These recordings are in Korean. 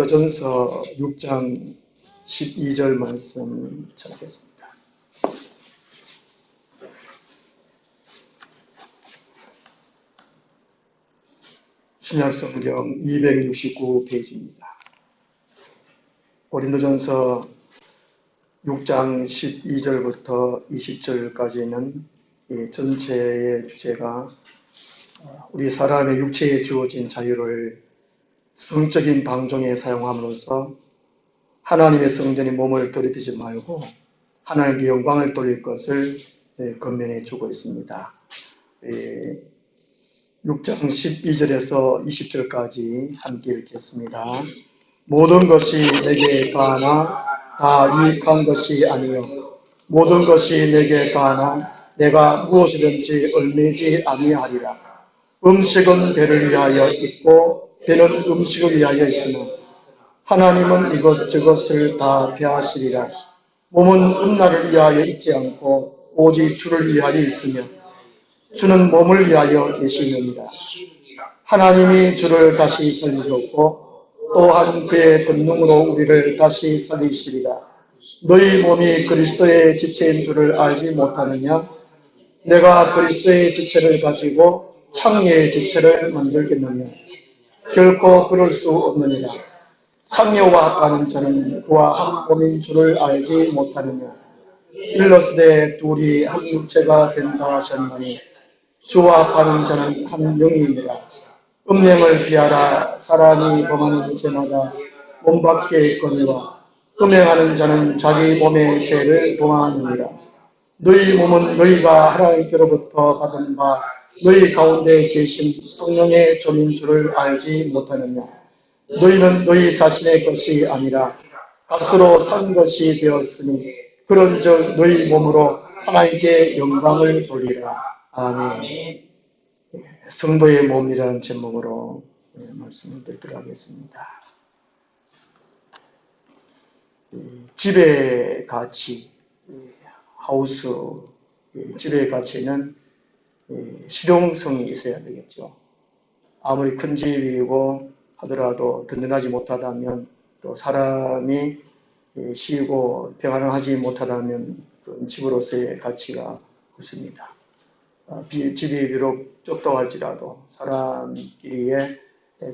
고린도전서 6장 12절 말씀 전하겠습니다. 신약성경 269페이지입니다. 고린도전서 6장 12절부터 20절까지는 전체의 주제가 우리 사람의 육체에 주어진 자유를 성적인 방종에 사용함으로써 하나님의 성전의 몸을 더럽히지 말고 하나님께 영광을 돌릴 것을 권면해 주고 있습니다. 6장 12절에서 20절까지 함께 읽겠습니다. 모든 것이 내게 가하나 다 유익한 것이 아니요 모든 것이 내게 가하나 내가 무엇이든지 얽매이지 아니하리라. 음식은 배를 위하여 있고 배는 음식을 위하여 있으나 하나님은 이것저것을 다 배하시리라. 몸은 음란을 위하여 있지 않고 오직 주를 위하여 있으며 주는 몸을 위하여 계시느니라. 하나님이 주를 다시 살리셨고 또한 그의 권능으로 우리를 다시 살리시리라. 너희 몸이 그리스도의 지체인 줄을 알지 못하느냐? 내가 그리스도의 지체를 가지고 창녀의 지체를 만들겠느냐? 결코 그럴 수 없느니라. 창녀와 합하는 자는 그와 한 몸인 줄을 알지 못하느냐? 일러스되 둘이 한 육체가 된다 하셨나니 주와 합하는 자는 한 영이니라. 음행을 피하라. 사람이 범하는 죄마다 몸 밖에 있거니와 음행하는 자는 자기 몸의 죄를 범하느니라. 너희 몸은 너희가 하나님께로부터 받은 바 너희 가운데 계신 성령의 종인 줄을 알지 못하느냐? 너희는 너희 자신의 것이 아니라 값으로 산 것이 되었으니 그런즉 너희 몸으로 하나님께 영광을 돌리라. 아멘. 성도의 몸이라는 제목으로 말씀을 드리도록 하겠습니다. 집의 가치, 하우스, 집의 가치는 실용성이 있어야 되겠죠. 아무리 큰 집이고 하더라도 든든하지 못하다면 또 사람이 쉬고 평안하지 못하다면 그런 집으로서의 가치가 없습니다. 집이 비록 좁다고 할지라도 사람끼리에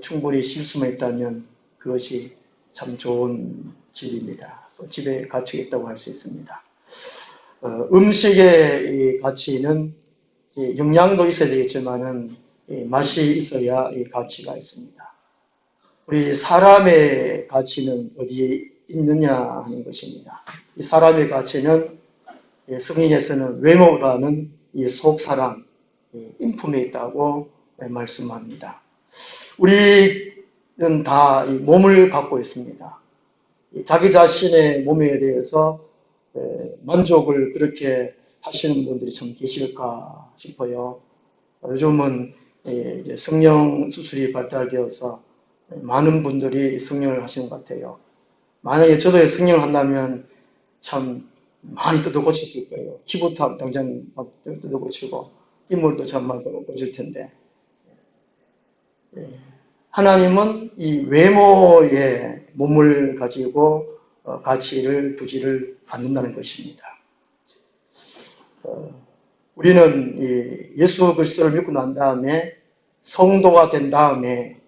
충분히 쉴 수만 있다면 그것이 참 좋은 집입니다. 집에 가치가 있다고 할 수 있습니다. 음식의 가치는 영양도 있어야 되겠지만은 맛이 있어야 가치가 있습니다. 우리 사람의 가치는 어디에 있느냐 하는 것입니다. 이 사람의 가치는 성경에서는 외모보다는 이 속사람, 인품에 있다고 말씀합니다. 우리는 다 이 몸을 갖고 있습니다. 자기 자신의 몸에 대해서 만족을 그렇게 하시는 분들이 참 계실까 싶어요. 요즘은 성형 수술이 발달되어서 많은 분들이 성형을 하시는 것 같아요. 만약에 저도 성형을 한다면 참 많이 뜯어 고쳤을 거예요. 키부터 당장 막 뜯어 고치고 인물도 참 많이 고칠 텐데 하나님은 이 외모의 몸을 가지고 가치를 두지를 않는다는 것입니다. 우리는 예수 그리스도를 믿고 난 다음에 성도가 된 다음에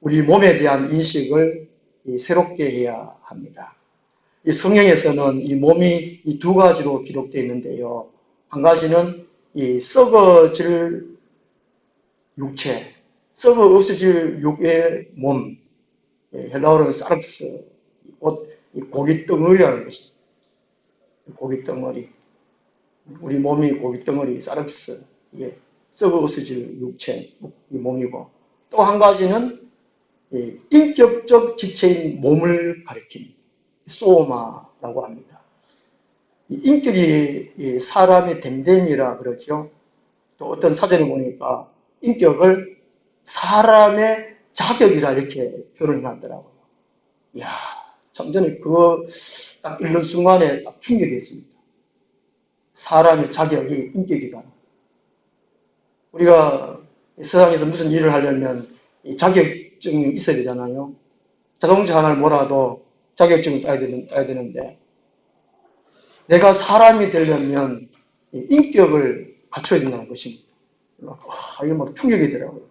우리 몸에 대한 인식을 새롭게 해야 합니다. 이 성경에서는 이 몸이 이 두 가지로 기록되어 있는데요. 한 가지는 이 썩어질 육체, 썩어 없어질 육의 몸, 헬라어로는 사르스, 고기 덩어리라는 것입니다. 고기 덩어리. 우리 몸이 고기 덩어리, 사르스, 이게 썩어 없어질 육체, 이 몸이고, 또 한 가지는 인격적 지체인 몸을 가리킵니다. 소마라고 합니다. 인격이 사람의 됨됨이라 그러죠. 또 어떤 사전을 보니까 인격을 사람의 자격이라 이렇게 표현을 하더라고요. 이야, 참 전에 그거 딱 읽는 순간에 딱 충격이 있습니다. 사람의 자격이 인격이다. 우리가 세상에서 무슨 일을 하려면 자격증이 있어야 되잖아요. 자동차 하나를 몰아도 자격증을 따야 되는데 내가 사람이 되려면 인격을 갖춰야 된다는 것입니다. 이게 막 충격이더라고요.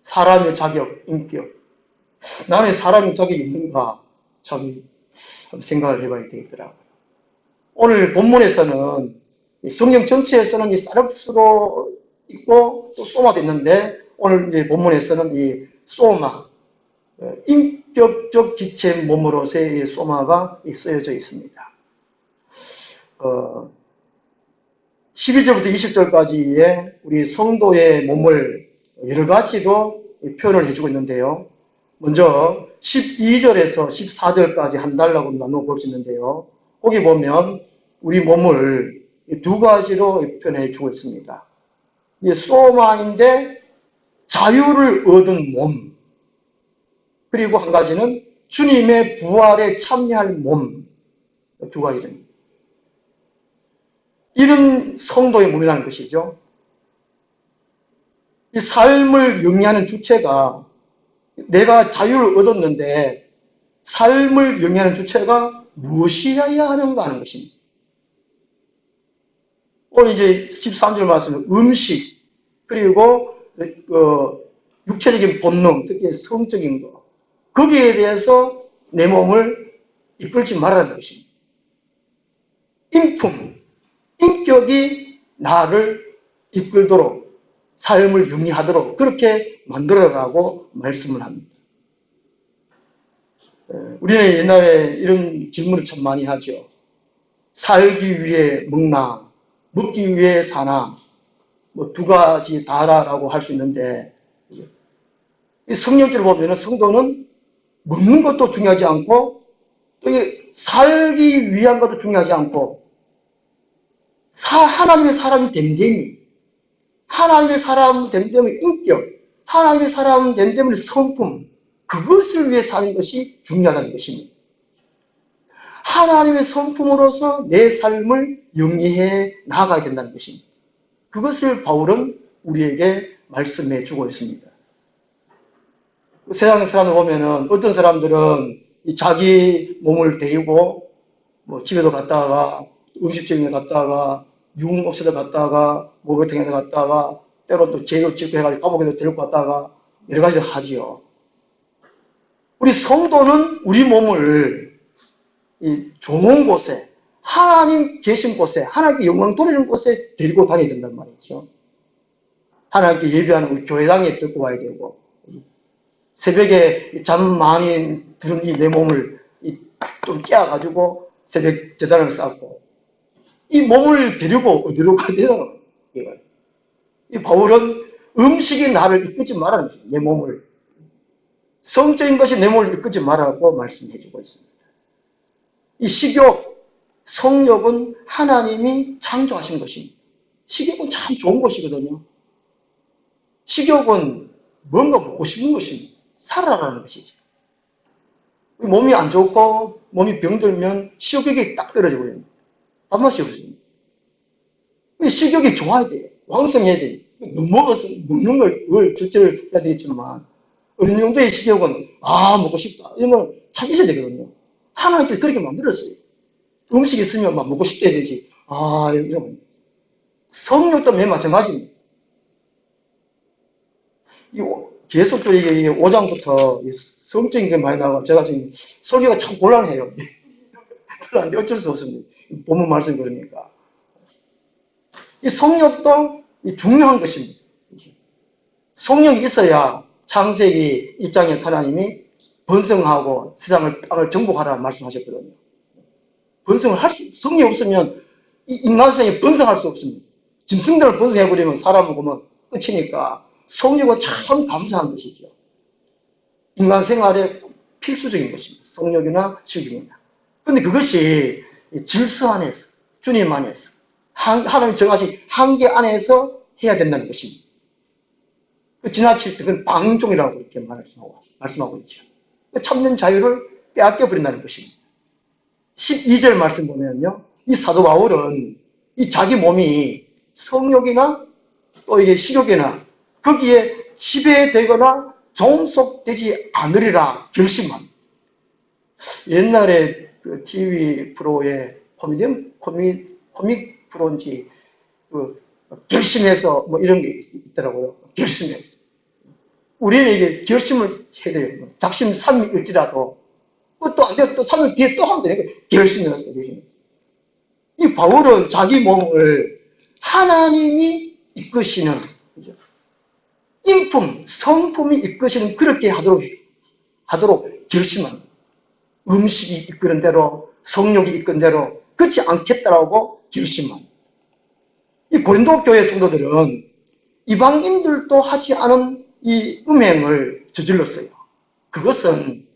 사람의 자격, 인격. 나는 사람의 자격이 있는가? 참 생각을 해봐야 되겠더라고요. 오늘 본문에서는 성경 전체에서는 이 사륵스로 있고 또 소마도 있는데 오늘 이제 본문에서는 이 소마, 인격적 지체 몸으로서의 소마가 쓰여져 있습니다. 12절부터 20절까지의 우리 성도의 몸을 여러 가지로 표현을 해주고 있는데요. 먼저 12절에서 14절까지 한 달라고 나누어 볼 수 있는데요. 거기 보면 우리 몸을 두 가지로 표현해 주고 있습니다. 소마인데 자유를 얻은 몸, 그리고 한 가지는 주님의 부활에 참여할 몸, 두 가지입니다. 이런 성도의 몸이라는 것이죠. 이 삶을 영위하는 주체가 내가 자유를 얻었는데 삶을 영위하는 주체가 무엇이어야 하는가 하는 것입니다. 오늘 이제 13절 말씀은 음식, 그리고 육체적인 본능, 특히 성적인 것, 거기에 대해서 내 몸을 이끌지 말라는 것입니다. 인품, 인격이 나를 이끌도록, 삶을 영위하도록 그렇게 만들어라고 말씀을 합니다. 우리는 옛날에 이런 질문을 참 많이 하죠. 살기 위해 먹나, 먹기 위해 사나, 뭐 두 가지 다라고 할 수 있는데, 이 성경적으로 보면 성도는 먹는 것도 중요하지 않고, 또 살기 위한 것도 중요하지 않고, 하나님의 사람이 됨됨이, 하나님의 사람 됨됨의 인격, 하나님의 사람 됨됨의 성품, 그것을 위해 사는 것이 중요하다는 것입니다. 하나님의 성품으로서 내 삶을 영위해 나가야 된다는 것입니다. 그것을 바울은 우리에게 말씀해 주고 있습니다. 세상 사람을 보면은 어떤 사람들은 자기 몸을 데리고 뭐 집에도 갔다가 음식점에 갔다가 유흥업소에 갔다가 목욕탕에 갔다가 때로 또 죄도 짓고 해가지고 감옥에도 데리고 갔다가 여러 가지를 하지요. 우리 성도는 우리 몸을 이 좋은 곳에, 하나님 계신 곳에, 하나님께 영광 돌리는 곳에 데리고 다녀야 된단 말이죠. 하나님께 예배하는 우리 교회당에 데리고 와야 되고, 새벽에 잠 많이 드는 이 내 몸을 좀 깨워가지고 새벽 제단을 쌓고, 이 몸을 데리고 어디로 가야 되나? 이 바울은 음식이 나를 이끌지 말라는 거죠. 내 몸을. 성적인 것이 내 몸을 이끌지 말라고 말씀해주고 있습니다. 이 식욕, 성욕은 하나님이 창조하신 것입니다. 식욕은 참 좋은 것이거든요. 식욕은 뭔가 먹고 싶은 것입니다. 살아라는 것이죠. 몸이 안 좋고 몸이 병들면 식욕이 딱 떨어지거든요. 밥맛이 없습니다. 식욕이 좋아야 돼요. 왕성해야 돼요. 너무 먹어서 먹는 걸 절제를 해야 되겠지만 어느 정도의 식욕은 먹고 싶다 이런 걸 찾으셔야 되거든요. 하나님께서 그렇게 만들었어요. 음식 있으면 막 먹고 싶다 해야 되지. 이런 성욕도 맨 마찬가지입니다. 계속적으로 이게 5장부터 성적인 게 많이 나와서 제가 지금 설교가 참 곤란해요. 그런데 어쩔 수 없습니다. 본문 말씀 그러니까. 이 성욕도 중요한 것입니다. 성령이 있어야 창세기 1장에 하나님이 번성하고 세상을 땅을 정복하라 말씀하셨거든요. 성령이 없으면 이 인간성이 번성할 수 없습니다. 짐승들을 번성해버리면 사람을 보면 끝이니까 성령은 참 감사한 것이죠. 인간 생활에 필수적인 것입니다. 성령이나 식욕이나. 그런데 그것이 질서 안에서, 주님 안에서, 하나님 정하신 한계 안에서 해야 된다는 것입니다. 지나칠 때 그건 방종이라고 이렇게 말씀하고 있죠. 참는 자유를 빼앗겨 버린다는 것입니다. 12절 말씀 보면요. 이 사도 바울은 이 자기 몸이 성욕이나 또 이게 식욕이나 거기에 지배되거나 종속되지 않으리라 결심한. 옛날에 그 TV 프로에 코믹 프로인지 결심해서 뭐 이런 게 있더라고요. 결심해서. 우리는 이게 결심을 해야 돼요. 작심삼일일지라도 또 안 돼요. 또 3일 뒤에 또 하면 되는 거예요. 결심해서. 이 바울은 자기 몸을 하나님이 이끄시는, 인품, 성품이 이끄시는 그렇게 하도록 결심합니다. 음식이 이끄는 대로, 성욕이 이끄는 대로 그렇지 않겠다라고 결심합니다. 이 고린도 교회 성도들은 이방인들도 하지 않은 이 음행을 저질렀어요. 그것은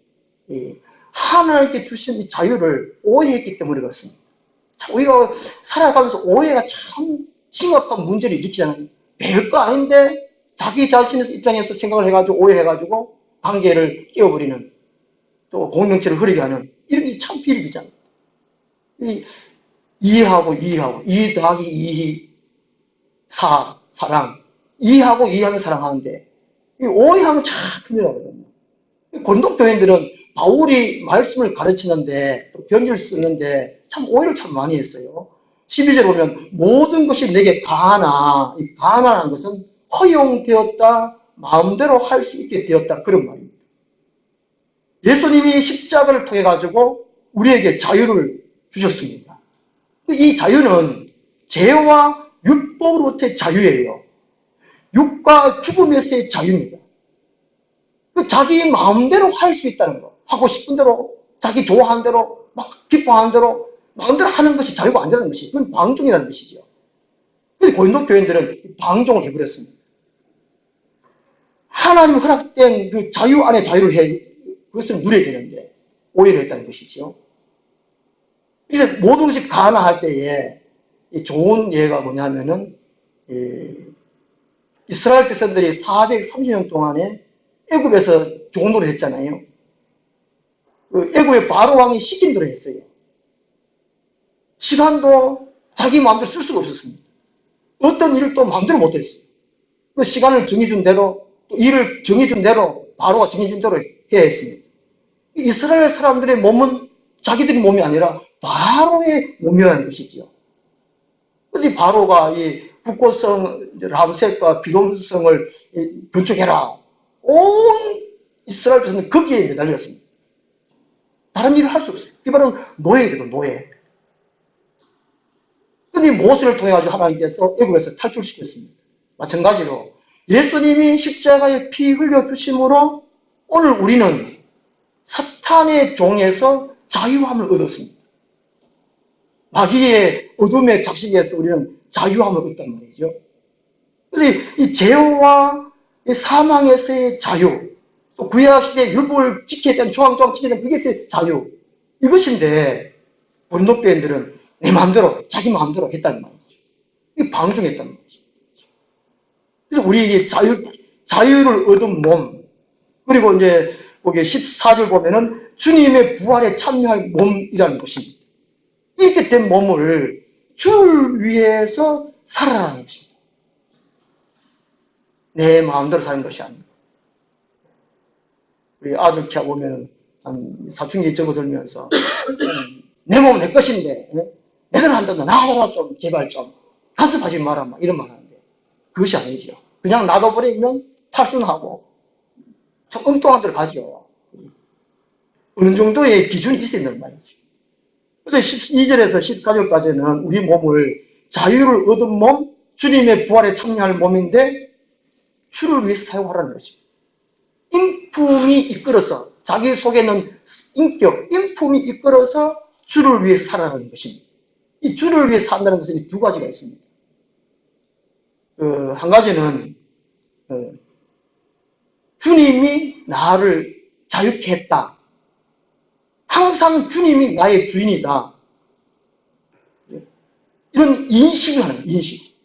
하나님께 주신 이 자유를 오해했기 때문에 그렇습니다. 우리가 살아가면서 오해가 참 심각한 문제를 일으키잖아요. 별거 아닌데 자기 자신의 입장에서 생각을 해가지고 오해해가지고 관계를 깨어버리는, 또 공동체를 흐리게 하는, 이런 게 참 비리비잖아요. 이해하고 2 더하기 2, 사랑, 이해하면 사랑하는데 오해하면 참 큰일 나거든요. 고린도 교인들은 바울이 말씀을 가르치는데 또 편지를 쓰는데 참 오해를 참 많이 했어요. 12절 보면 모든 것이 내게 가하나, 이 가하나라는 것은 허용되었다, 마음대로 할 수 있게 되었다, 그런 말입니다. 예수님이 십자가를 통해 가지고 우리에게 자유를 주셨습니다. 이 자유는 죄와 율법으로부터의 자유예요. 육과 죽음에서의 자유입니다. 자기 마음대로 할 수 있다는 거. 하고 싶은 대로, 자기 좋아하는 대로, 막 기뻐하는 대로, 마음대로 하는 것이 자유가 아니라는 것이, 그건 방종이라는 것이죠. 그런데 고린도 교인들은 방종을 해버렸습니다. 하나님 허락된 그 자유 안에 자유를 그것을 누려야 되는데, 오해를 했다는 것이죠. 이제 모든 것이 가나할 때에 좋은 예가 뭐냐면은, 이스라엘 백성들이 430년 동안에 애굽에서 종노를 했잖아요. 애굽의 바로 왕이 시킨 대로 했어요. 시간도 자기 마음대로 쓸 수가 없었습니다. 어떤 일을 또 마음대로 못했어요. 그 시간을 정해준 대로, 또 일을 정해준 대로, 바로가 정해준 대로 해야 했습니다. 이스라엘 사람들의 몸은 자기들의 몸이 아니라 바로의 몸이라는 것이죠. 그래서 이 바로가 이 북고성 람셋과 비돔성을 건축해라. 온 이스라엘 백성은 거기에 매달렸습니다. 다른 일을 할 수 없어요. 이 말은 노예거든, 노예. 근데 모세를 통해 가지고 하나님께서 애굽에서 탈출시켰습니다. 마찬가지로 예수님이 십자가에 피 흘려주심으로 오늘 우리는 사탄의 종에서 자유함을 얻었습니다. 마귀의 어둠의 작식에서 우리는 자유함을 얻단 말이죠. 그래서 이 죄와 이 사망에서의 자유, 또 구약시대의 율법을 지켜야 되는, 조항조항 지켜야 되는 그게 자유, 이것인데 고린도 교인들은 내 마음대로, 자기 마음대로 했다는 말이죠. 이게 방종했다는 말이죠. 그래서 우리에게 자유를 얻은 몸, 그리고 이제 거기 14절 보면은 주님의 부활에 참여할 몸이라는 것입니다. 이렇게 된 몸을 주를 위해서 살아라는 것입니다. 내 마음대로 사는 것이 아니고. 우리 아들 키워 보면 사춘기 접어들면서 내 몸은 내 것인데 내가 한다면 나하라 좀 제발 좀 간섭하지 마라 막 이런 말 하는데 그것이 아니죠. 그냥 놔둬버리면 탈선하고 참 엉뚱한 데로 가죠. 어느 정도의 기준이 있어야 된단 말이죠. 그래서 12절에서 14절까지는 우리 몸을 자유를 얻은 몸, 주님의 부활에 참여할 몸인데 주를 위해서 사용하라는 것입니다. 인품이 이끌어서, 자기 속에 있는 인격, 인품이 이끌어서 주를 위해서 살아가는 것입니다. 이 주를 위해서 산다는 것은 이 두 가지가 있습니다. 한 가지는 주님이 나를 자유케 했다. 항상 주님이 나의 주인이다. 이런 인식을 하는 거예요, 인식.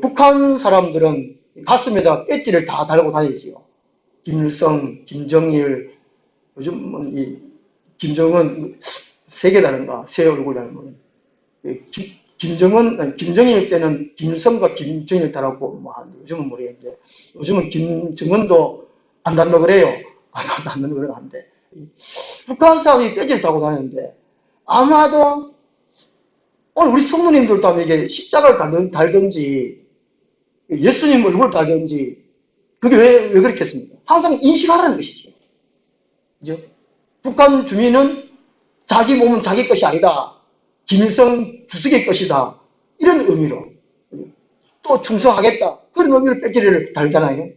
북한 사람들은 가슴에다 배지를 다 달고 다니지요. 김일성, 김정일, 요즘은 이 김정은 세 개 다른가, 세 얼굴 닮은 김정일 때는 김일성과 김정일 때라고 뭐 하는데 요즘은 모르겠는데 요즘은 김정은도 안 단다 그래요. 안 단다 그래요. 한데 북한사람이 뼈지를 타고 다니는데 아마도 오늘 우리 성도님들도 하면 이게 십자가를 달든지 예수님 얼굴을 달든지 그게 왜 그렇겠습니까? 항상 인식하라는 것이죠. 그죠? 북한 주민은 자기 몸은 자기 것이 아니다. 김일성 주석의 것이다. 이런 의미로 또 충성하겠다. 그런 의미로 배지를 달잖아요.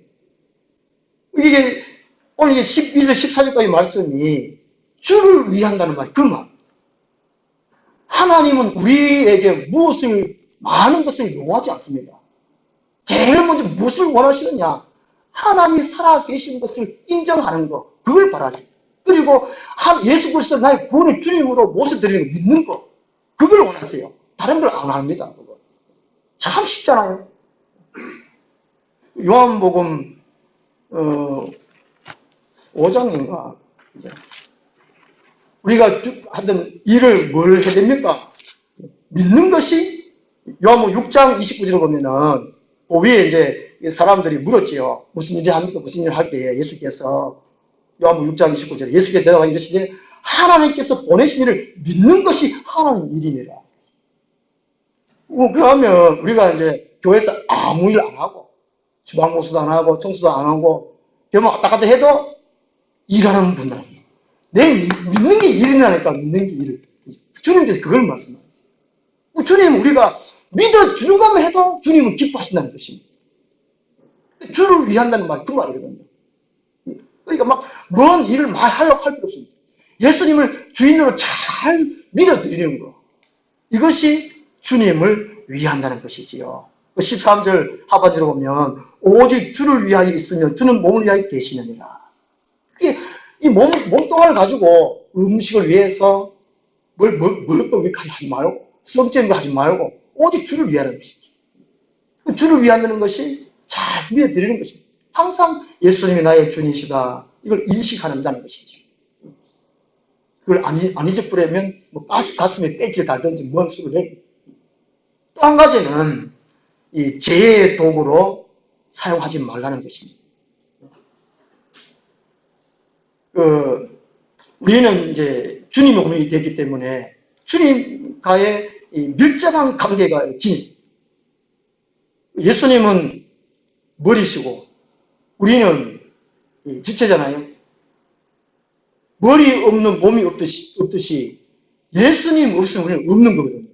이게 오늘 이게 12절 14절까지 말씀이 주를 위한다는 말, 그 말. 하나님은 우리에게 많은 것을 요구하지 않습니다. 제일 먼저 무엇을 원하시느냐? 하나님이 살아계신 것을 인정하는 것, 그걸 바라세요. 그리고 예수 그리스도 나의 구원의 주님으로 모셔드리는 거, 믿는 것, 그걸 원하세요. 다른 걸 안 합니다. 그거. 참 쉽잖아요. 요한복음 5장인가 우리가 하던 일을 뭘 해야 됩니까? 믿는 것이 요한복음 6장 29절을 보면은 그 위에 이제 사람들이 물었지요. 무슨 일을 합니까? 무슨 일을 할 때에 예수께서 요한복음 6장 29절에 예수께 대답하여 이르시되 하나님께서 보내신 일을 믿는 것이 하나님 일이니라. 그러면 우리가 이제 교회에서 아무 일 안 하고 주방공수도 안 하고 청소도 안 하고 교만 왔다 갔다 해도 일하는 분들 내 믿는 게 일이라니까. 믿는 게 일. 주님께서 그걸 말씀하셨어요. 주님 우리가 믿어주는 것만 해도 주님은 기뻐하신다는 것입니다. 주를 위한다는 말 그 말이거든요. 그러니까 막 뭔 일을 많이 하려고 할 필요 없습니다. 예수님을 주인으로 잘 믿어드리는 거. 이것이 주님을 위한다는 것이지요. 13절 하반절에 보면 오직 주를 위하여 있으면 주는 몸을 위하여 계시느니라. 이 몸뚱아리를 가지고 음식을 위해서 뭘 하지 말고 썩지는 거 하지 말고 오직 주를 위하는 것이죠. 주를 위한다는 것이 잘 믿어드리는 것입니다. 항상 예수님이 나의 주님이시다. 이걸 인식하는다는 것이죠. 그걸 안 잊어버리면 뭐 가슴에 배지를 달든지 뭔 수를 해. 또 한 가지는 이 죄의 도구로 사용하지 말라는 것입니다. 우리는 이제 주님의 몸이 되기 때문에 주님과의 이 밀접한 관계가 지니. 예수님은 머리시고 우리는 지체잖아요. 머리 없는 몸이 없듯이 예수님 없으면 우리는 없는 거거든요.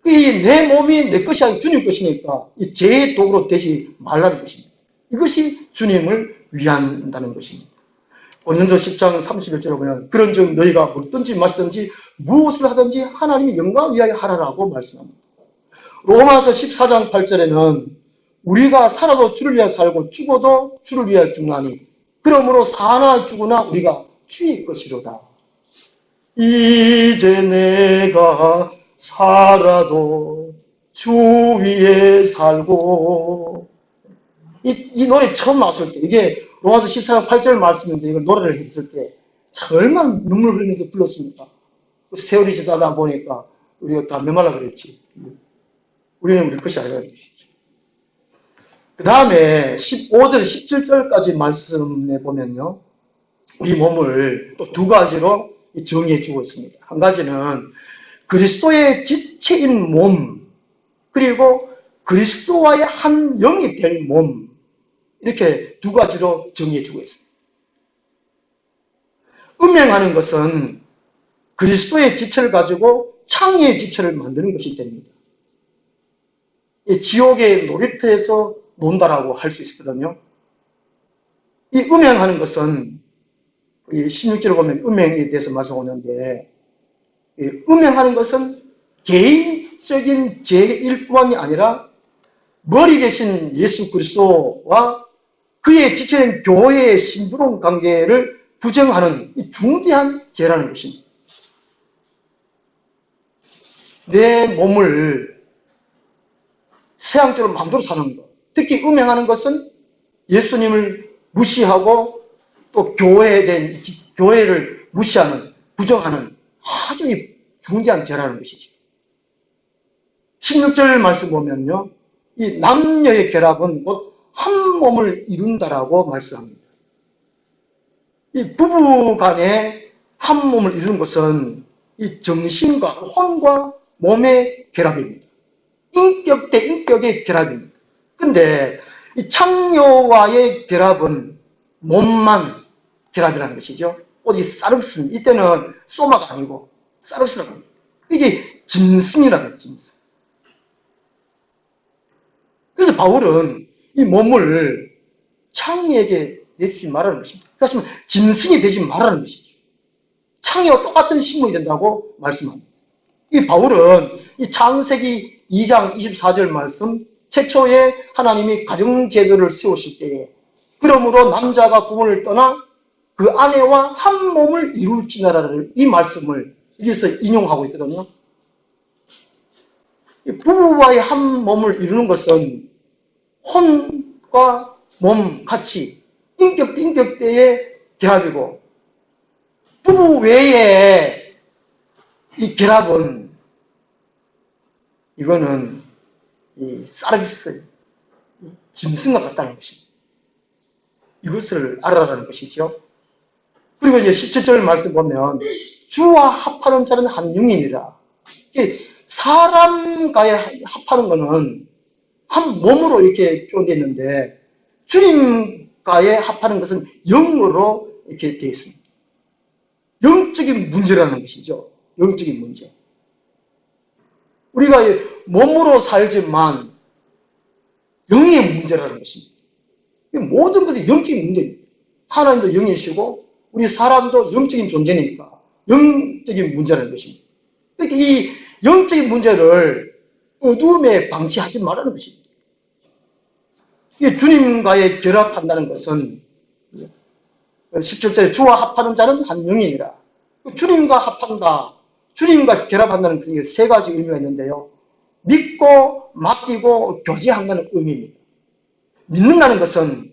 내 몸이 내 것이 아니고 주님 것이니까 이 죄의 도구로 되지 말라는 것입니다. 이것이 주님을 위한다는 것입니다. 고린도서 10장 31절에 보면 그런즉 너희가 먹든지 마시든지 무엇을 하든지 하나님의 영광을 위하여 하라라고 말씀합니다. 로마서 14장 8절에는 우리가 살아도 주를 위하여 살고 죽어도 주를 위하여 죽나니 그러므로 사나 죽으나 우리가 주의 것이로다. 이제 내가 살아도 주 위에 살고 이 노래 처음 나왔을 때 이게 로마서 14장 8절 말씀인데 이걸 노래를 했을 때 얼마나 눈물 흘리면서 불렀습니까? 세월이 지나다 보니까 우리가 다 메말라 그랬지. 우리는 우리 것이 아니라는 것이죠. 그 다음에 15절, 17절까지 말씀해 보면요. 우리 몸을 또 두 가지로 정의해 주고 있습니다. 한 가지는 그리스도의 지체인 몸, 그리고 그리스도와의 한 영이 될 몸, 이렇게 두 가지로 정의해 주고 있습니다. 음행하는 것은 그리스도의 지체를 가지고 창의의 지체를 만드는 것이 됩니다. 지옥의 놀이터에서 논다라고 할 수 있거든요. 이 음행하는 것은 16절에 보면 음행에 대해서 말씀하는데 음행하는 것은 개인적인 죄일 뿐만이 아니라 머리 계신 예수 그리스도와 그의 지체된 교회의 신부론 관계를 부정하는 이 중대한 죄라는 것입니다. 내 몸을 세상적으로 마음대로 사는 것, 특히 음행하는 것은 예수님을 무시하고 또 교회를 무시하는, 부정하는 아주 중대한 죄라는 것이죠. 16절 말씀 보면요. 이 남녀의 결합은 곧 한 몸을 이룬다라고 말씀합니다. 이 부부 간에 한 몸을 이루는 것은 이 정신과 혼과 몸의 결합입니다. 인격 대 인격의 결합입니다. 근데 이 창녀와의 결합은 몸만 결합이라는 것이죠. 곧 이 사륵슨, 이때는 소마가 아니고 사륵스라고 합니다. 이게 짐승이라는 거예요, 짐승. 그래서 바울은 이 몸을 창녀에게 내주지 말라는 것입니다. 다시 말하면 짐승이 되지 말라는 것이죠. 창녀와 똑같은 신분이 된다고 말씀합니다. 이 바울은 이 창세기 2장 24절 말씀, 최초에 하나님이 가정제도를 세우실 때에 그러므로 남자가 부모를 떠나 그 아내와 한 몸을 이룰지니라는 이 말씀을 여기서 인용하고 있거든요. 부부와의 한 몸을 이루는 것은 혼과 몸 같이 인격 대 인격대의 결합이고, 부부 외에 이 결합은 이거는 이 사르기스, 짐승과 같다는 것입니다. 이것을 알아라는 것이죠. 그리고 이제 17절 말씀 보면 주와 합하는 자는 한 영이니라. 사람과의 합하는 것은 한 몸으로 이렇게 표현되어 있는데 주님과의 합하는 것은 영으로 이렇게 되어 있습니다. 영적인 문제라는 것이죠. 영적인 문제. 우리가 몸으로 살지만 영의 문제라는 것입니다. 모든 것이 영적인 문제입니다. 하나님도 영이시고 우리 사람도 영적인 존재니까 영적인 문제라는 것입니다. 그러니까 이 영적인 문제를 어둠에 방치하지 말라는 것입니다. 주님과의 결합한다는 것은 17절에 주와 합하는 자는 한 영이니라. 주님과 합한다, 주님과 결합한다는 것은 세 가지 의미가 있는데요. 믿고 맡기고 교제한다는 의미입니다. 믿는다는 것은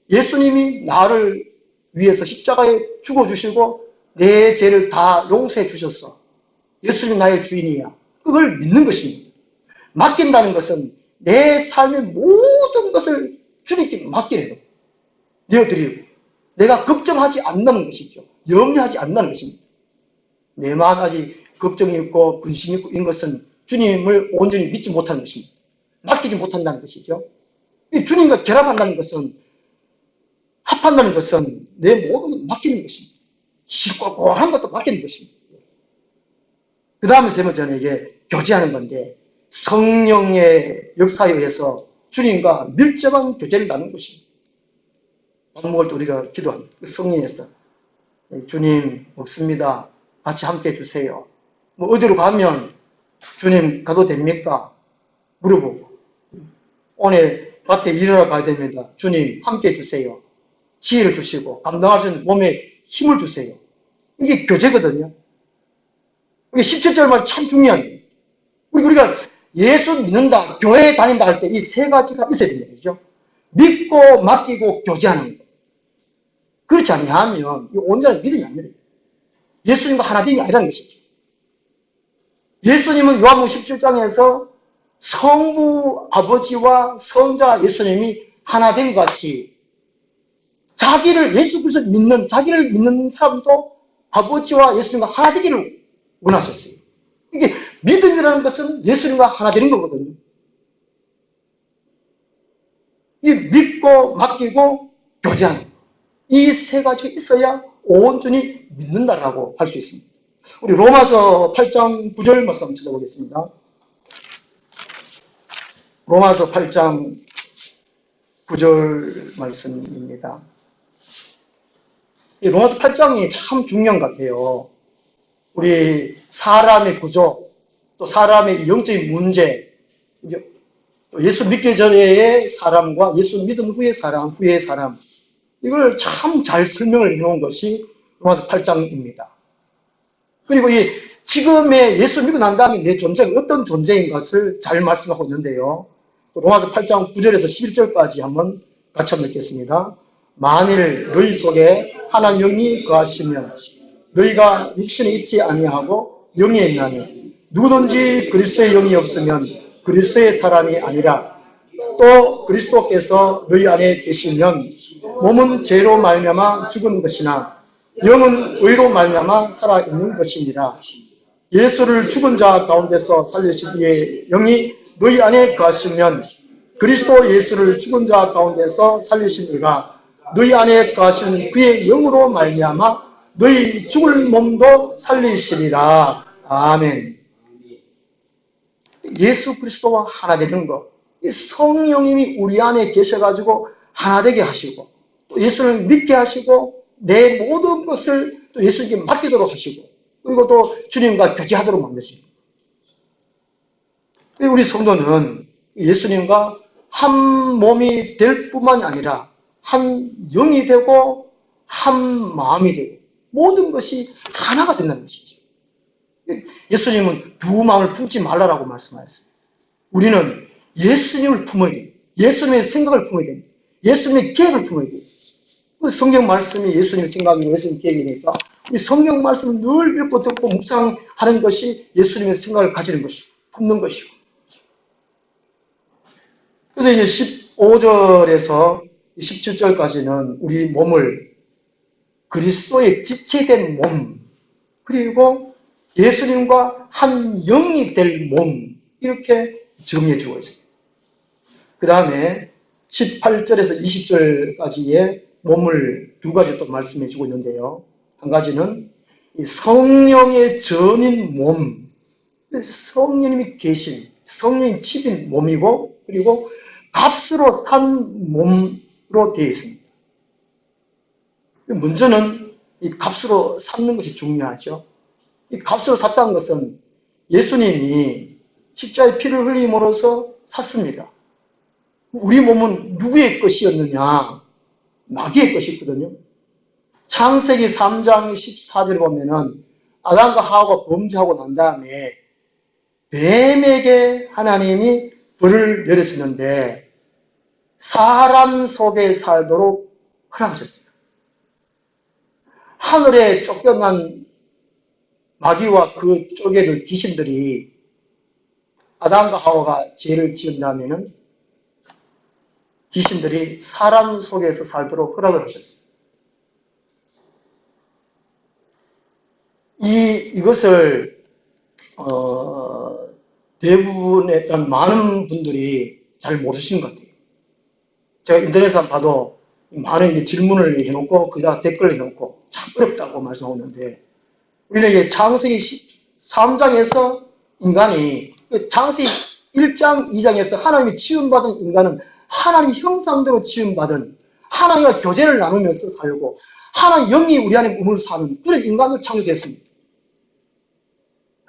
예수님이 나를 위해서 십자가에 죽어주시고 내 죄를 다 용서해 주셨어. 예수님이 나의 주인이야. 그걸 믿는 것입니다. 맡긴다는 것은 내 삶의 모든 것을 주님께 맡기는 거예요. 내어드리고 내가 걱정하지 않는 것이죠. 염려하지 않는 것입니다. 내 마음 아직 걱정이 있고 근심이 있고 이런 것은 주님을 온전히 믿지 못하는 것입니다. 맡기지 못한다는 것이죠. 주님과 결합한다는 것은, 합한다는 것은 내 모든 걸 맡기는 것입니다. 꼴꼴한 것도 맡기는 것입니다. 그 다음에 세 번째는 이게 교제하는 건데, 성령의 역사에 의해서 주님과 밀접한 교제를 나누는 것입니다. 밥 먹을 때 우리가 기도합니다. 성령에서 주님 먹습니다. 같이 함께 해주세요. 뭐 어디로 가면 주님 가도 됩니까? 물어보고, 오늘 밭에 일하러 가야 됩니다. 주님 함께 해주세요. 지혜를 주시고 감당할 수 있는 몸에 힘을 주세요. 이게 교제거든요. 이게 17절 말 참 중요합니다. 우리가 예수 믿는다, 교회에 다닌다 할 때 이 세 가지가 있어야 된다는 거죠. 믿고 맡기고 교제하는 것. 그렇지 않으면 온전한 믿음이 안 돼요. 예수님과 하나됨이 아니라는 것이죠. 예수님은 요한복음 17장에서 성부 아버지와 성자 예수님이 하나됨 같이 자기를 예수 그리스도 믿는, 자기를 믿는 사람도 아버지와 예수님과 하나 되기를 원하셨어요. 이게 믿음이라는 것은 예수님과 하나 되는 거거든요. 이 믿고 맡기고 교제하는 이 세 가지가 있어야 온전히 믿는다라고 할 수 있습니다. 우리 로마서 8장 9절 말씀 찾아보겠습니다. 로마서 8장 9절 말씀입니다. 이 로마서 8장이 참 중요한 것 같아요. 우리 사람의 구조, 또 사람의 영적인 문제, 예수 믿기 전의 사람과 예수 믿은 후의 사람, 후의 사람, 이걸 참 잘 설명을 해놓은 것이 로마서 8장입니다. 그리고 이 지금의 예수 믿고 난 다음에 내 존재가 어떤 존재인 것을 잘 말씀하고 있는데요. 로마서 8장 9절에서 11절까지 한번 같이 한번 읽겠습니다. 만일 너희 속에 하나님 영이 거하시면 너희가 육신에 있지 아니하고 영에 있나니 누구든지 그리스도의 영이 없으면 그리스도의 사람이 아니라 또 그리스도께서 너희 안에 계시면 몸은 죄로 말미암아 죽은 것이나 영은 의로 말미암아 살아있는 것이니라. 예수를 죽은 자 가운데서 살리신 이의 영이 너희 안에 거하시면 그리스도 예수를 죽은 자 가운데서 살리신 이가 너희 안에 거하시는 그의 영으로 말미암아 너희 죽을 몸도 살리시리라. 아멘. 예수 그리스도와 하나 되는 것, 성령님이 우리 안에 계셔가지고 하나 되게 하시고 또 예수를 믿게 하시고 내 모든 것을 또 예수님께 맡기도록 하시고 그리고 또 주님과 교제하도록 만드시고, 우리 성도는 예수님과 한 몸이 될 뿐만 아니라 한 영이 되고 한 마음이 되고 모든 것이 하나가 된다는 것이죠. 예수님은 두 마음을 품지 말라라고 말씀하셨어요. 우리는 예수님을 품어야 돼요. 예수님의 생각을 품어야 됩니다. 예수님의 계획을 품어야 돼요. 성경 말씀이 예수님의 생각이고 예수님의 계획이니까 우리 성경 말씀을 늘 읽고 듣고 묵상하는 것이 예수님의 생각을 가지는 것이고 품는 것이고. 그래서 이제 15절에서 17절까지는 우리 몸을 그리스도의 지체된 몸, 그리고 예수님과 한 영이 될 몸, 이렇게 정리해 주고 있습니다. 그 다음에 18절에서 20절까지의 몸을 두 가지 또 말씀해 주고 있는데요. 한 가지는 성령의 전인 몸, 성령님이 계신, 성령이 집인 몸이고, 그리고 값으로 산 몸으로 되어 있습니다. 먼저는 이 값으로 샀는 것이 중요하죠. 이 값으로 샀다는 것은 예수님이 십자가의 피를 흘림으로써 샀습니다. 우리 몸은 누구의 것이었느냐? 마귀의 것이었거든요. 창세기 3장 14절에 보면은 아담과 하와가 범죄하고 난 다음에 뱀에게 하나님이 벌을 내렸었는데 사람 속에 살도록 허락하셨어요. 하늘에 쫓겨난 마귀와 그 쪼개들 귀신들이 아담과 하와가 죄를 지은 다음에는 귀신들이 사람 속에서 살도록 허락을 하셨어요. 이것을 대부분의 많은 분들이 잘 모르시는 것 같아요. 제가 인터넷에 봐도 많은 질문을 해놓고 거기다 댓글을 해놓고 참 어렵다고 말씀하는데, 우리는 이게 창세기 3장에서 인간이, 창세기 1장, 2장에서 하나님이 지음받은 인간은 하나님 형상대로 지음받은, 하나님과 교제를 나누면서 살고 하나님 영이 우리 안에 머물러 사는 그런 인간으로 창조되었습니다.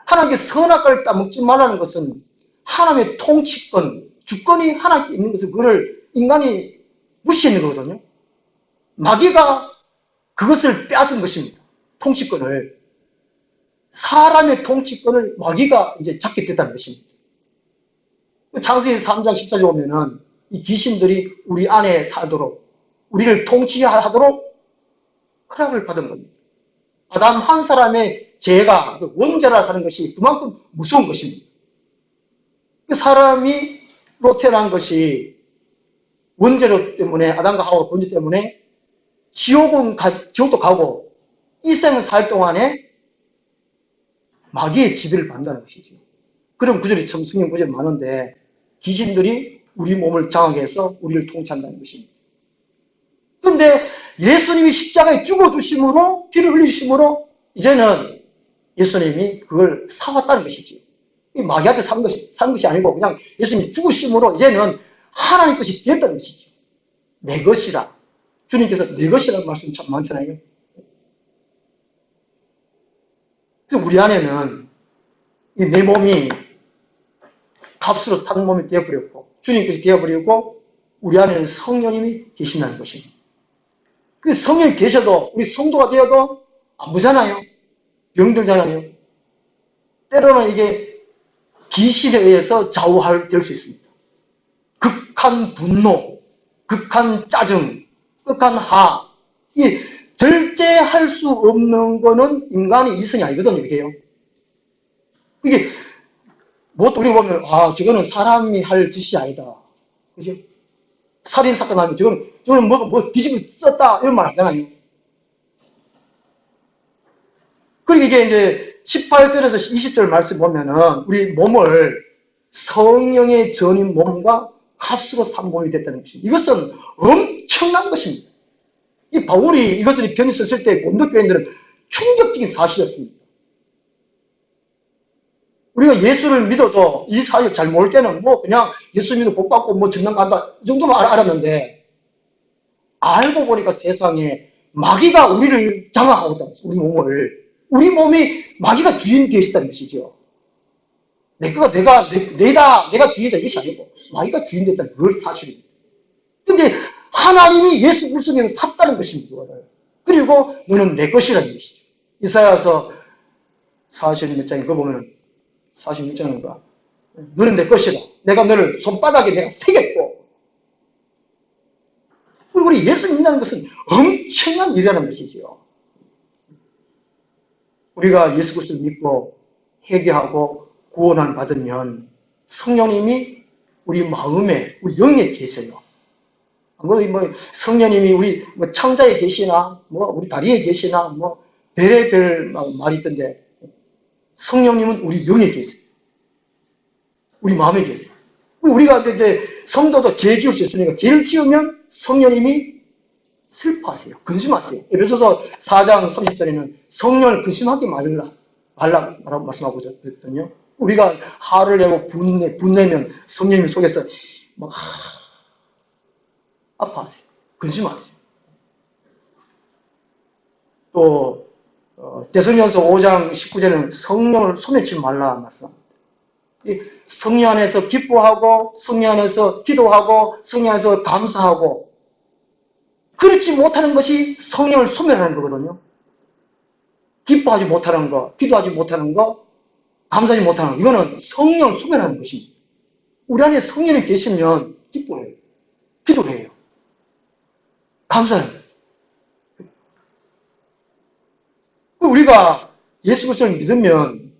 하나님께 선악과를 따먹지 말라는 것은 하나님의 통치권, 주권이 하나님께 있는 것을 그걸 인간이 무시했는 거거든요. 마귀가 그것을 빼앗은 것입니다. 통치권을. 사람의 통치권을 마귀가 이제 잡게 됐다는 것입니다. 창세기 3장 14절 보면은 이 귀신들이 우리 안에 살도록, 우리를 통치하도록 허락을 받은 겁니다. 아담 한 사람의 죄가 원죄라 하는 것이 그만큼 무서운 것입니다. 사람이로 태어난 것이 원죄로 때문에, 아담과 하와 원죄 때문에 지옥도 가고 이 생을 살 동안에 마귀의 지배를 받는다는 것이죠. 그런 구절이 참 성경 구절이 많은데 귀신들이 우리 몸을 장악해서 우리를 통치한다는 것입니다. 그런데 예수님이 십자가에 죽어주심으로, 피를 흘리심으로 이제는 예수님이 그걸 사왔다는 것이죠. 마귀한테 산 것이 아니고 그냥 예수님이 죽으심으로 이제는 하나님 것이 됐다는 것이죠. 내 것이라. 주님께서 내 것이라는 말씀 참 많잖아요. 그래서 우리 안에는 이 내 몸이 값으로 산 몸이 되어버렸고 주님께서 되어버리고 우리 안에는 성령님이 계신다는 것입니다. 그 성령이 계셔도 우리 성도가 되어도 아프잖아요. 병들잖아요. 때로는 이게 귀신에 의해서 좌우될 수 있습니다. 극한 분노, 극한 짜증, 극한 하. 이 절제할 수 없는 거는 인간의 이성이 아니거든요, 이게요. 이게 뭐 우리가 보면, 아, 저거는 사람이 할 짓이 아니다. 그죠? 살인사건 하면 저거는 뭐 뒤집어 썼다. 이런 말 하잖아요. 그리고 이게 이제 18절에서 20절 말씀 보면은 우리 몸을 성령의 전인 몸과 값으로 산 몸이 됐다는 것입니다. 이것은 엄청난 것입니다. 이 바울이 이것을 편히 썼을 때 고린도 교인들은 충격적인 사실이었습니다. 우리가 예수를 믿어도 이 사실 잘 모를 때는 뭐 그냥 예수 믿어 복 받고 뭐 전당 간다 이 정도만 알았는데 알고 보니까 세상에 마귀가 우리를 장악하고 있다는 것이죠. 우리 몸을. 우리 몸이 마귀가 주인 되어 있다는 것이죠. 내가 주인이다 이것이 아니고 마귀가 주인 됐다는 그걸 사실입니다. 근데 하나님이 예수 그리스도 속에서 샀다는 것입니다. 그거를. 그리고 너는 내 것이라는 것이죠. 이사야서 40몇 장에 그거 보면은 46장인가 너는 내 것이다. 내가 너를 손바닥에 내가 새겼고 그리고 우리 예수 믿는다는 것은 엄청난 일이라는 것이죠. 우리가 예수 그리스도를 믿고 회개하고 구원을 받으면 성령님이 우리 마음에 우리 영에 계세요. 뭐 성령님이 우리 창자에 계시나 우리 다리에 계시나 별의별 말이 있던데 성령님은 우리 영에 계세요. 우리 마음에 계세요. 우리가 이제 성도도 죄 지을 수 있으니까 죄를 지으면 성령님이 슬퍼하세요. 근심하세요. 에베소서 4장 30절에는 성령을 근심하게 말라고 말씀하고 있거든요. 우리가 화를 내고 분내면 성령님 속에서 막 아파하세요. 근심하세요. 또 데살로니가서 5장 19절에는 성령을 소멸치 말라 말씀합니다. 성령 안에서 기뻐하고 성령 안에서 기도하고 성령 안에서 감사하고 그렇지 못하는 것이 성령을 소멸하는 거거든요. 기뻐하지 못하는 거, 기도하지 못하는 거, 감사하지 못하는 거 이거는 성령을 소멸하는 것입니다. 우리 안에 성령이 계시면 기뻐해요. 기도해요. 감사해요. 우리가 예수 그리스도를 믿으면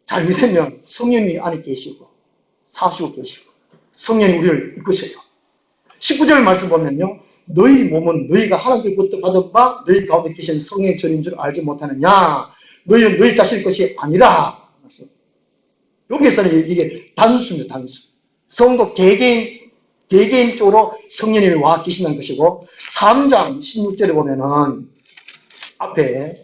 잘 믿으면 성령이 안에 계시고 사시고 계시고 성령이 우리를 이끄셔요. 19절 말씀 보면요. 너희 몸은 너희가 하나님께로부터 받은 바 너희 가운데 계신 성령의 전인 줄 알지 못하느냐. 너희는 너희 자신의 것이 아니라. 여기서는 이게 단수입니다. 단수. 성도 개개인적으로 성령님이 와 계신다는 것이고 3장 16절에 보면은 앞에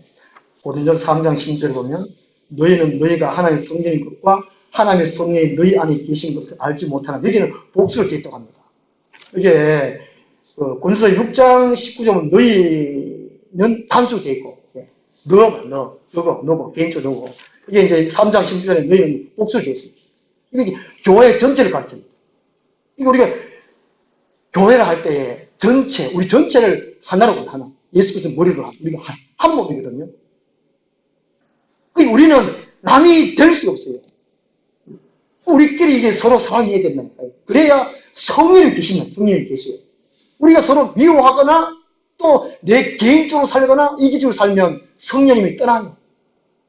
고린도전서 3장 16절에 보면 너희는 너희가 하나님의 성령인 것과 하나님의 성령이 너희 안에 계신 것을 알지 못하나. 여기는 복수를 겠다고 합니다. 이게 고린도서 6장 19절은 너희는 단수로 되어 있고 너고 개인적으로 너고 이게 이제 3장 16절에 너희는 복수로 되어 있습니다. 이게 교회 전체를 가르칩니다. 이거 우리가 교회를 할 때 우리 전체를 하나로 하나 예수 그리스도 머리로 우리가 한 몸이거든요. 우리는 남이 될 수가 없어요. 우리끼리 이게 서로 사랑해야 된다니까요. 그래야 성령이 계시면 성령이 계시요. 우리가 서로 미워하거나 또 내 개인적으로 살거나 이기적으로 살면 성령님이 떠나요.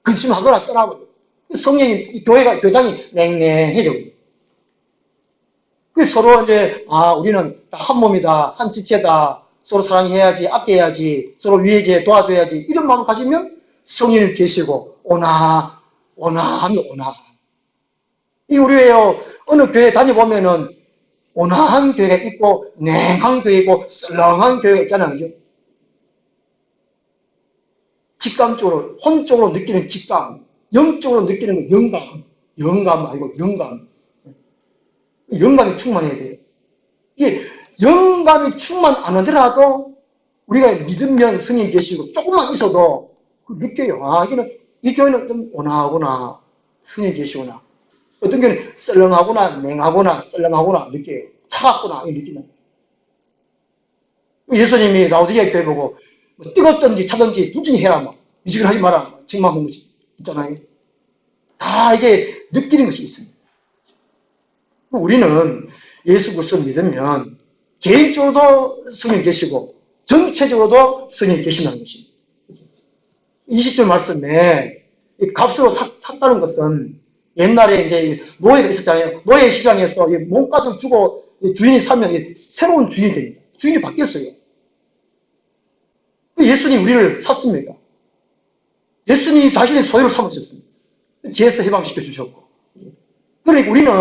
근심하거나 떠나고 성령이 교장이 냉랭해져. 그래서 서로 이제 우리는 다 한 몸이다, 한 지체다, 서로 사랑해야지, 아껴야지, 서로 위해줘야 도와줘야지 이런 마음 가지면 성령님 계시고 온화하면 온화. 이 우리예요. 어느 교회 다녀보면은 온화한 교회가 있고 냉한 교회가 있고 썰렁한 교회가 있잖아요. 그죠? 직감적으로 혼적으로 느끼는 직감, 영적으로 느끼는 건 영감 아니고 영감이 충만해야 돼요. 이게 영감이 충만 안 하더라도 우리가 믿으면 성령이 계시고 조금만 있어도 느껴요. 이 교회는 좀 온화하구나, 성령이 계시구나. 어떤 교회는 썰렁하구나, 냉하구나, 썰렁하구나 느껴요. 차갑구나 이 느끼는. 예수님이 라오디게아 교회 보고 뜨겁든지 차든지 둘 중에 해라 미식을 하지 마라 책망한 것이 있잖아요. 다 이게 느끼는 것이 있습니다. 우리는 예수 그리스도를 믿으면 개인적으로도 성령이 계시고 전체적으로도 성령이 계신다는 것입니다. 20절 말씀에 값으로 샀다는 것은 옛날에 이제 노예가 있었잖아요. 노예 시장에서 몸값을 주고 주인이 사면 새로운 주인이 됩니다. 주인이 바뀌었어요. 예수님이 우리를 샀습니다. 예수님이 자신의 소유를 삼으셨습니다. 죄에서 해방시켜 주셨고. 그러니까 우리는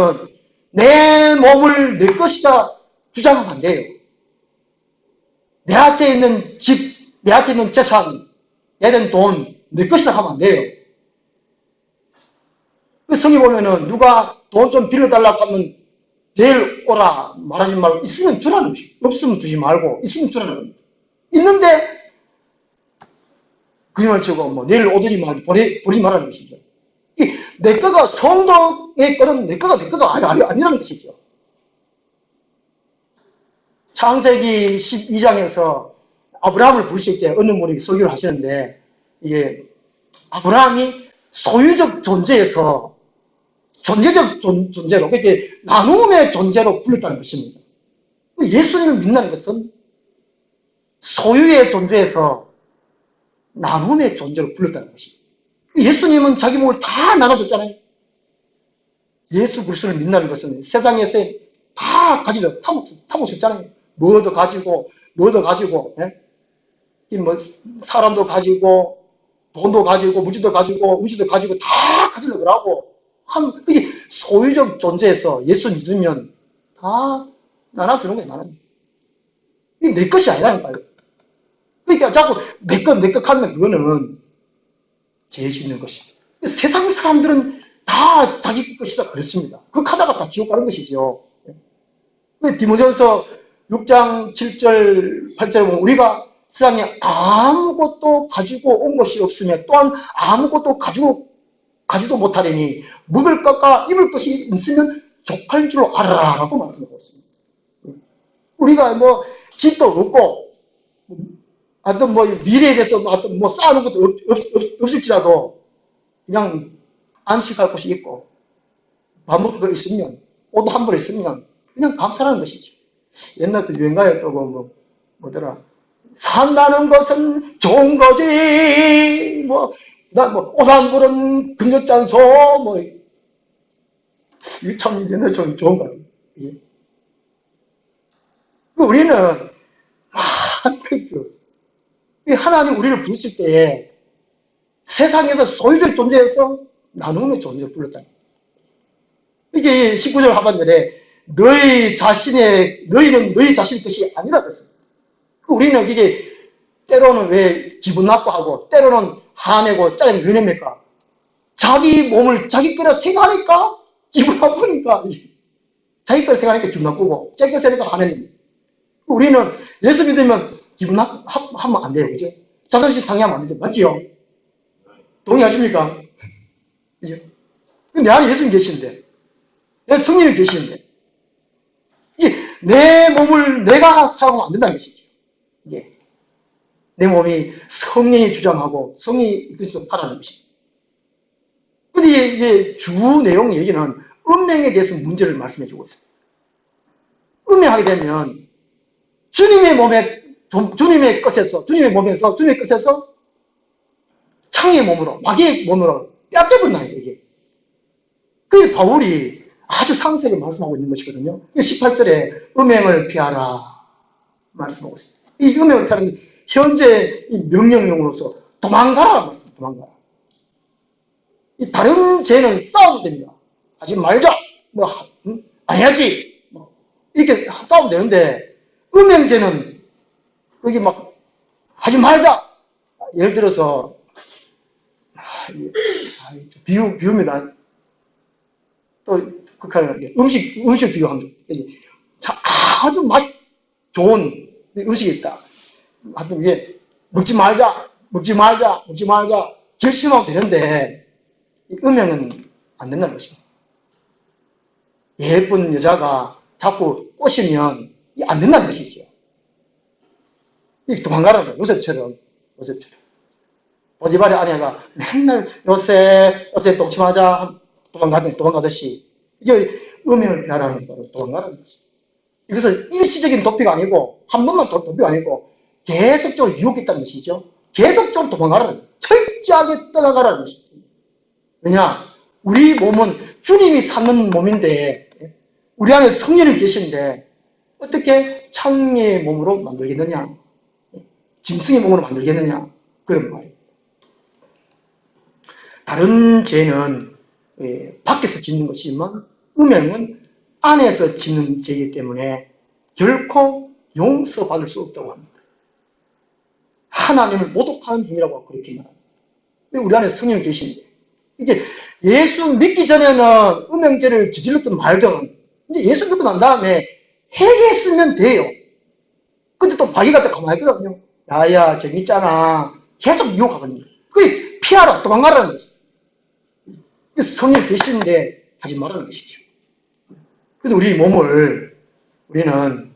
내 몸을 내 것이다 주장하면 안 돼요. 내 앞에 있는 집, 내 앞에 있는 재산, 내 앞에 있는 돈, 내 것이다 하면 안 돼요. 그 성에 보면은 누가 돈 좀 빌려달라고 하면 내일 오라 말하지 말고 있으면 주라는 것이고 없으면 주지 말고 있으면 주라는 겁니다. 있는데 그 힘을 치고 뭐 내일 오더니 말고 버리지 말라는 것이죠. 내 거가 성도의 거는 내 거가 아니라는 것이죠. 창세기 12장에서 아브라함을 부르실 때 어느 분이 설교를 하시는데 이게 아브라함이 소유적 존재에서 존재적 존재로 그렇게 나눔의 존재로 불렸다는 것입니다. 예수님을 믿는 것은 소유의 존재에서 나눔의 존재로 불렸다는 것입니다. 예수님은 자기 몸을 다 나눠줬잖아요. 예수 그리스도를 믿는 것은 세상에서 다 가지려 타보셨잖아요. 뭐도 가지고, 예? 뭐 사람도 가지고, 돈도 가지고, 무지도 가지고, 음식도 가지고 다 가지려고 하고, 그게 소유적 존재에서 예수 믿으면 다 나눠주는 거예요, 나는. 이게 내 것이 아니라니까요. 그러니까 자꾸 내 것 하면 그거는 죄의식 있는 것입니다. 세상 사람들은 다 자기 것이다 그랬습니다. 그거 하다가 다 지옥 가는 것이죠. 디모데전서 6장 7절 8절에 보면 우리가 세상에 아무것도 가지고 온 것이 없으며 또한 아무것도 가지도 못하리니 먹을 것과 입을 것이 있으면 족할 줄 알아라라고 말씀하고 있습니다. 우리가 뭐 집도 없고 하여튼 뭐 미래에 대해서 하여튼 뭐 쌓아놓은 것도 없을지라도 그냥 안식할 곳이 있고 밥 먹을 거 있으면 옷도 한 벌 있으면 그냥 감사하는 것이죠. 옛날 또 유행가였다고 뭐더라 산다는 것은 좋은 거지 옷 한 벌은 근접잔소 이게 참 옛날 좀 좋은 거 같아요. 예. 우리는 필요 없어요. 하나님 우리를 부르실 때에 세상에서 소유적 존재에서 나눔의 존재를 불렀다. 이게 19절 하반절에 너희는 너희 자신의 것이 아니라 그랬어요. 우리는 이게 때로는 왜 기분 나빠하고 때로는 화내고 짜증 왜 냅니까? 자기 몸을 자기 거라 생각하니까 기분 나쁘니까 자기 거라 생각하니까 기분 나쁘고 자기 거라 생각하니까 화내는 우리는 예수 믿으면 기분 나쁘면 안 돼요. 그죠? 자존심 상해하면 안 되죠. 맞지요? 동의하십니까? 그죠? 근데 내 안에 예수님 계시는데 내 성령이 계시는데 내 몸을 내가 사용하면 안 된다는 것이죠. 이게 내 몸이 성령이 주장하고 성령이 그리스도 하라는 것입니다. 근데 이게 주 내용 얘기는 음행에 대해서 문제를 말씀해 주고 있습니다. 음행하게 되면 주님의 것에서 창의 몸으로 마귀의 몸으로 뼈대분나요 이게. 그게 바울이 아주 상세하게 말씀하고 있는 것이거든요. 18절에 음행을 피하라 말씀하고 있습니다. 이 음행을 피하는 현재 이 명령용으로서 도망가라 말씀, 도망가라. 이 다른 죄는 싸우면 됩니다. 하지 말자, 안 해야지, 이렇게 싸우면 되는데 음행죄는 거기 막 하지 말자. 예를 들어서 비유입니다. 또 극하는 음식 비유합니다. 아주 맛 좋은 음식이 있다. 하여튼 이게 먹지 말자 결심하면 되는데 음행은 안 된다는 것입니다. 예쁜 여자가 자꾸 꼬시면 안 된다는 것이죠. 도망가라는 거예요. 요셉처럼. 보디발의 아내가 맨날 요새 똥침하자 도망가듯이 이게 음행을 피하라는 거로 도망가라는 것이죠. 이것은 일시적인 도피가 아니고 한 번만 도피가 아니고 계속적으로 유혹했다는 것이죠. 계속적으로 도망가라는 거예요. 철저하게 떠나가라는 것이죠. 왜냐? 우리 몸은 주님이 사는 몸인데 우리 안에 성령이 계신데 어떻게 창의 몸으로 만들겠느냐? 짐승의 몸으로 만들겠느냐? 그런 말이에요. 다른 죄는 밖에서 짓는 것이지만 음행은 안에서 짓는 죄이기 때문에 결코 용서받을 수 없다고 합니다. 하나님을 모독하는 행위라고 그렇게 말합니다. 우리 안에 성령이 계신데 이게 예수 믿기 전에는 음행죄를 저질렀든 말든 이제 예수 믿고 난 다음에 회개했으면 돼요. 근데 또 마귀가 또 가만히 있거든요. 야야 재밌잖아. 계속 유혹하거든요. 그게 피하라 도망가라는 것이죠. 성령이 계시는데 하지 말라는 것이죠. 그래서 우리 몸을 우리는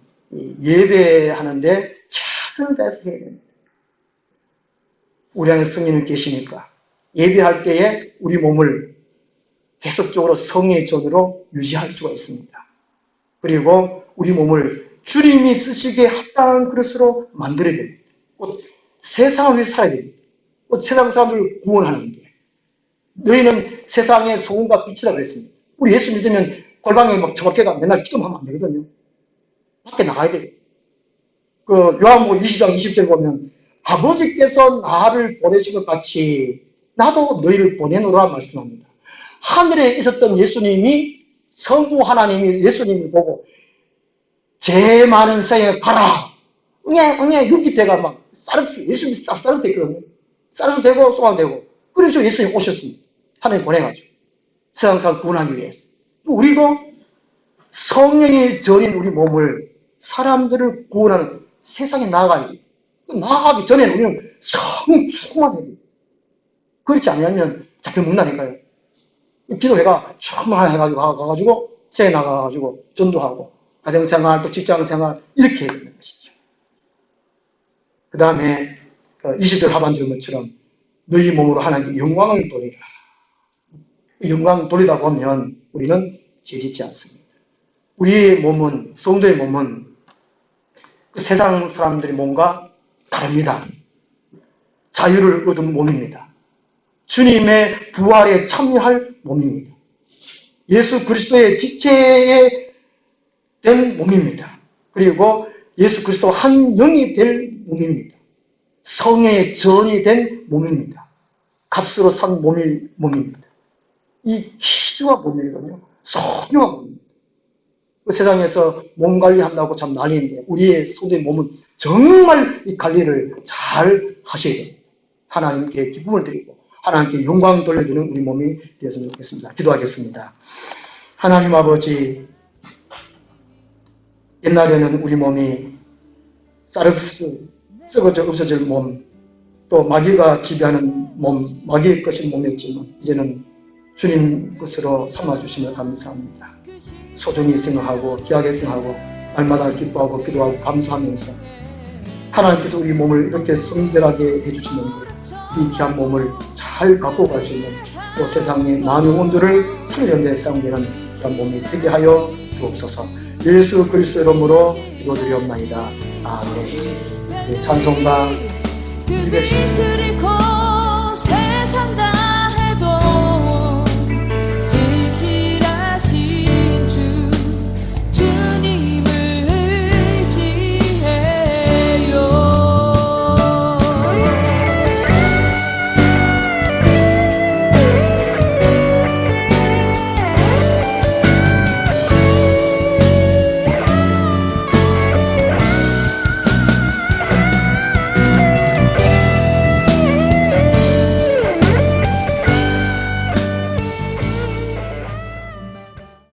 예배하는데 최선을 다해서 해야 됩니다. 우리 안에 성령이 계시니까 예배할 때에 우리 몸을 계속적으로 성의 전으로 유지할 수가 있습니다. 그리고 우리 몸을 주님이 쓰시기에 합당한 그릇으로 만들어야 됩니다. 곧 세상을 위해 살아야 됩니다. 곧 세상 사람들을 구원하는데 너희는 세상의 소금과 빛이라 그랬습니다. 우리 예수 믿으면 골방에 막 처박혀가 맨날 기도하면 안 되거든요. 밖에 나가야 돼요. 그 요한복음 20장 20절 보면 아버지께서 나를 보내신 것 같이 나도 너희를 보내노라 말씀합니다. 하늘에 있었던 예수님이 성부 하나님이 예수님을 보고 죄 많은 세상에 가라. 응애 육기대가 막 사르스 예수님이 싹사르 됐거든요. 사르스 되고 쏘아되고 그래서 예수님이 오셨습니다. 하나님 보내가지고 세상 사람 구원하기 위해서. 우리도 성령이 전인 우리 몸을 사람들을 구원하는 세상에 나아가야 돼요. 나아가기 전에는 우리는 성령 충만해야 돼요. 그렇지 않으면 잡혀 먹는다니까요. 기도회가 충만해가지고 가가지고 세에 나가가지고 전도하고 가정생활 또 직장생활 이렇게 해야 되는 것이죠. 그 다음에 20절 하반절 것처럼 너희 몸으로 하나님께 영광을 돌리라. 영광을 돌리다 보면 우리는 죄짓지 않습니다. 우리의 몸은 성도의 몸은 그 세상 사람들의 몸과 다릅니다. 자유를 얻은 몸입니다. 주님의 부활에 참여할 몸입니다. 예수 그리스도의 지체에 된 몸입니다. 그리고 예수 그리스도 한 영이 될 몸입니다. 성의 전이 된 몸입니다. 값으로 산 몸입니다. 이 키주와 몸이거든요. 소중한 몸입니다. 그 세상에서 몸 관리한다고 참 난리인데 우리의 소도의 몸은 정말 이 관리를 잘 하셔야 됩니다. 하나님께 기쁨을 드리고 하나님께 영광 돌려드리는 우리 몸이 되었으면 좋겠습니다. 기도하겠습니다. 하나님 아버지, 옛날에는 우리 몸이 쌀국수, 썩어져 없어질 몸, 또 마귀가 지배하는 몸, 마귀의 것인 몸이었지만 이제는 주님 것으로 삼아주시며 감사합니다. 소중히 생각하고 귀하게 생각하고 날마다 기뻐하고 기도하고 감사하면서 하나님께서 우리 몸을 이렇게 성별하게 해주시는 이 귀한 몸을 잘 갖고 가시는 또 세상의 많은 영혼들을 살려는 데 사용되는 그런 몸이 되게 하여 주옵소서. 예수 그리스도 이름으로 기도드리옵나이다. 아멘. 찬송가 210